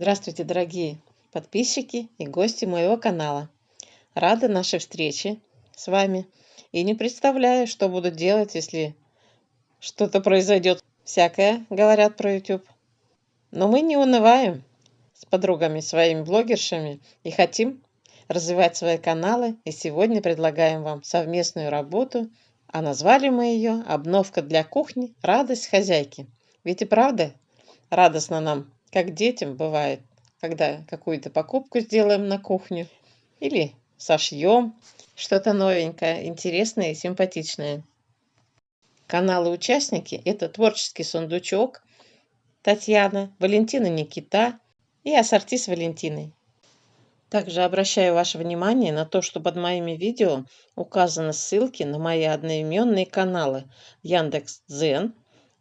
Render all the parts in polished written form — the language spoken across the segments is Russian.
Здравствуйте, дорогие подписчики и гости моего канала. Рада нашей встрече с вами. И не представляю, что буду делать, если что-то произойдет. Всякое, говорят про YouTube. Но мы не унываем с подругами, своими блогершами и хотим развивать свои каналы. И сегодня предлагаем вам совместную работу. А назвали мы ее «Обновка для кухни. Радость хозяйки». Ведь и правда радостно нам, как детям бывает, когда какую-то покупку сделаем на кухню или сошьем что-то новенькое, интересное и симпатичное. Каналы-участники – это творческий сундучок Татьяна, Валентина Никита и ассорти с Валентиной. Также обращаю ваше внимание на то, что под моими видео указаны ссылки на мои одноименные каналы Яндекс.Дзен,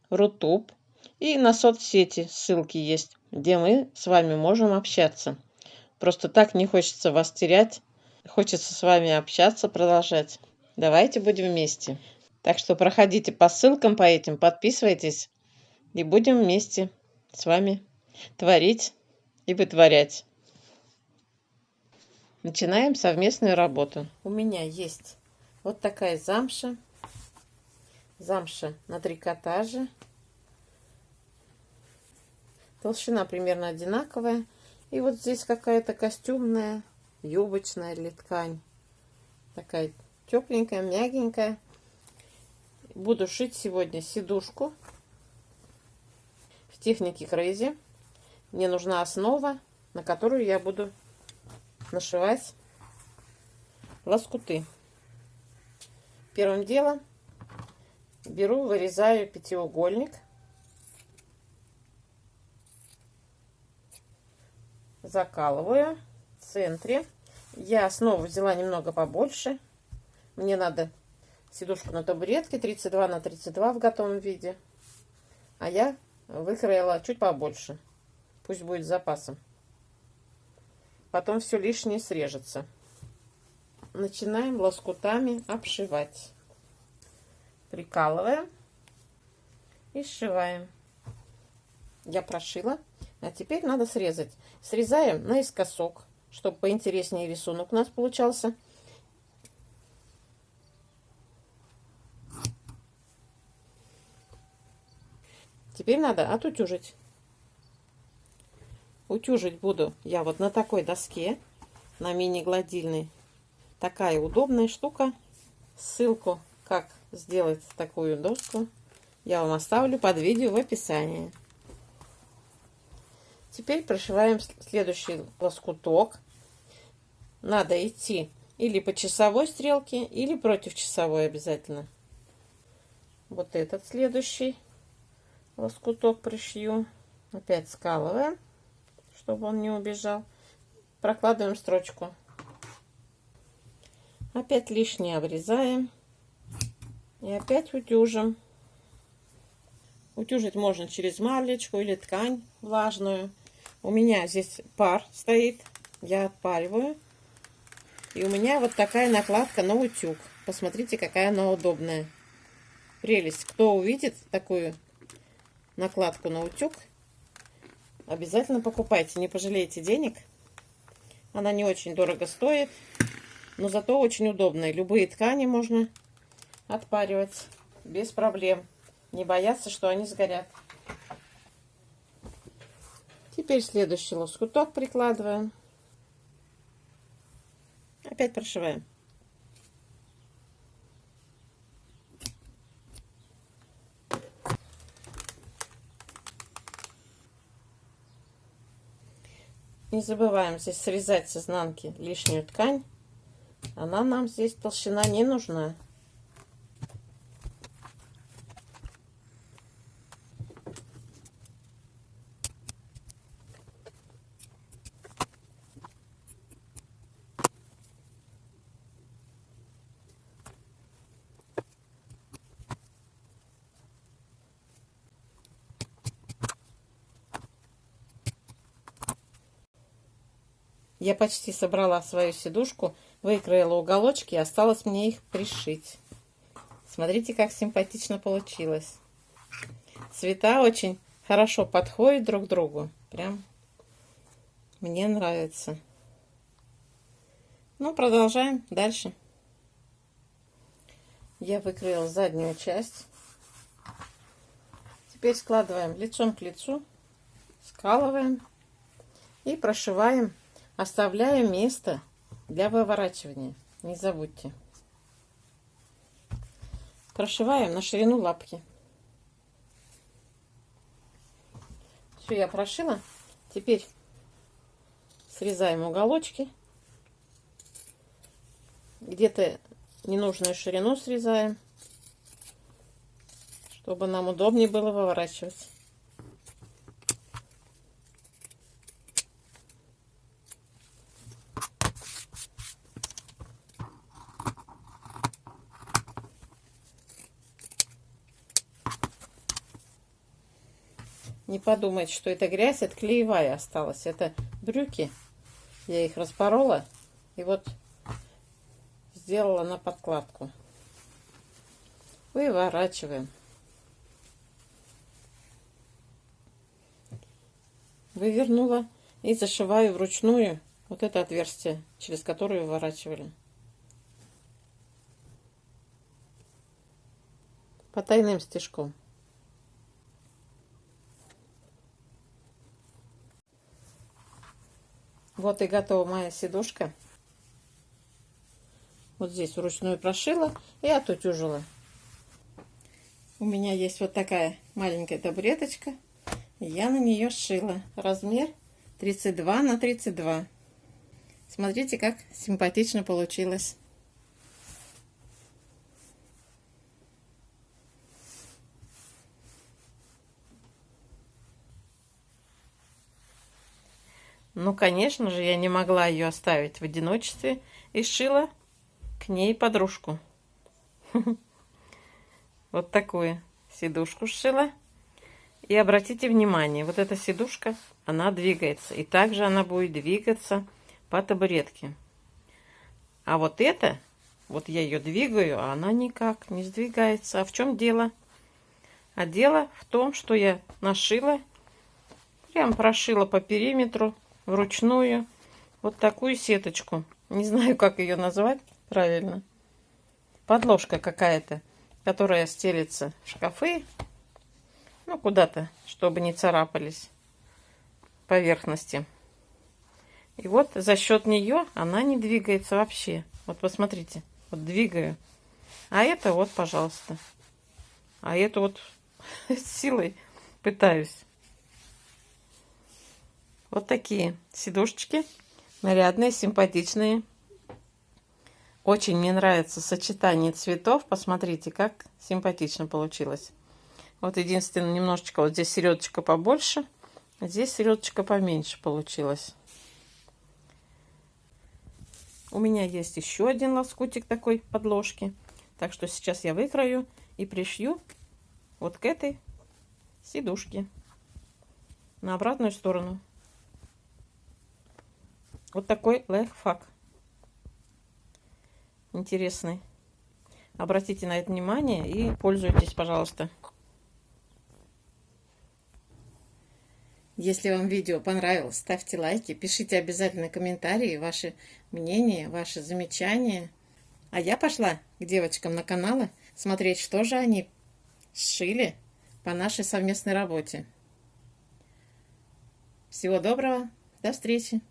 Рутуб и на соцсети ссылки есть, где мы с вами можем общаться. Просто так не хочется вас терять, хочется с вами общаться, продолжать. Давайте будем вместе. Так что проходите по ссылкам по этим, подписывайтесь и будем вместе с вами творить и вытворять. Начинаем совместную работу. У меня есть вот такая замша. Замша на трикотаже. Толщина примерно одинаковая. И вот здесь какая-то костюмная, юбочная или ткань. Такая тепленькая, мягенькая. Буду шить сегодня сидушку в технике Crazy. Мне нужна основа, на которую я буду нашивать лоскуты. Первым делом беру, вырезаю пятиугольник. Закалываю в центре. Я основу взяла немного побольше. Мне надо сидушку на табуретке 32 на 32 в готовом виде. А я выкроила чуть побольше. Пусть будет с запасом. Потом все лишнее срежется. Начинаем лоскутами обшивать. Прикалываем и сшиваем. Я прошила. А теперь надо срезать. Срезаем наискосок, чтобы поинтереснее рисунок у нас получался. Теперь надо отутюжить. Утюжить буду я вот на такой доске, на мини-гладильной. Такая удобная штука. Ссылку, как сделать такую доску, я вам оставлю под видео в описании. Теперь прошиваем следующий лоскуток. Надо идти или по часовой стрелке, или против часовой обязательно. Вот этот следующий лоскуток пришью. Опять скалываем, чтобы он не убежал. Прокладываем строчку. Опять лишнее обрезаем. И опять утюжим. Утюжить можно через марлечку или ткань влажную. У меня здесь пар стоит. Я отпариваю. И у меня вот такая накладка на утюг. Посмотрите, какая она удобная. Прелесть. Кто увидит такую накладку на утюг, обязательно покупайте. Не пожалеете денег. Она не очень дорого стоит. Но зато очень удобная. Любые ткани можно отпаривать без проблем. Не бояться, что они сгорят. Теперь следующий лоскуток прикладываем. Опять прошиваем. Не забываем здесь срезать с изнанки лишнюю ткань. Она нам здесь, толщина, не нужна. Я почти собрала свою сидушку, выкроила уголочки, осталось мне их пришить. Смотрите, как симпатично получилось. Цвета очень хорошо подходят друг к другу. Прям Мне нравится. Ну, продолжаем дальше. Я выкроила заднюю часть. Теперь складываем лицом к лицу, скалываем и прошиваем, оставляя место для выворачивания. Не забудьте. Прошиваем на ширину лапки. Все, я прошила. Теперь срезаем уголочки. Где-то ненужную ширину срезаем, чтобы нам удобнее было выворачивать. Не подумайте, что это грязь, это клеевая осталась. Это брюки. Я их распорола и вот сделала на подкладку. Выворачиваем. Вывернула и зашиваю вручную вот это отверстие, через которое выворачивали. Потайным стежком. Вот и готова моя сидушка. Вот здесь вручную прошила и отутюжила. У меня есть вот такая маленькая табуреточка. Я на нее сшила. Размер 32 на 32. Смотрите, как симпатично получилось. Ну, конечно же, я не могла ее оставить в одиночестве и сшила к ней подружку. Вот такую сидушку сшила. И обратите внимание, вот эта сидушка, она двигается. И также она будет двигаться по табуретке. А вот это, вот я ее двигаю, а она никак не сдвигается. А в чем дело? А дело в том, что я нашила, прям прошила по периметру вручную вот такую сеточку. Не знаю, как ее назвать правильно. Подложка какая-то, которая стелится в шкафы. Ну, куда-то, чтобы не царапались поверхности. И вот за счет нее она не двигается вообще. Вот посмотрите, вот двигаю. А это вот, пожалуйста. А это вот силой пытаюсь. Вот такие сидушечки. Нарядные, симпатичные. Очень мне нравится сочетание цветов. Посмотрите, как симпатично получилось. Вот единственное, немножечко вот здесь середочка побольше, а здесь середочка поменьше получилась. У меня есть еще один лоскутик такой подложки. Так что сейчас я выкрою и пришью вот к этой сидушке на обратную сторону. Вот такой лайфхак. Интересный. Обратите на это внимание и пользуйтесь, пожалуйста. Если вам видео понравилось, ставьте лайки, пишите обязательно комментарии, ваши мнения, ваши замечания. А я пошла к девочкам на каналы смотреть, что же они сшили по нашей совместной работе. Всего доброго, до встречи!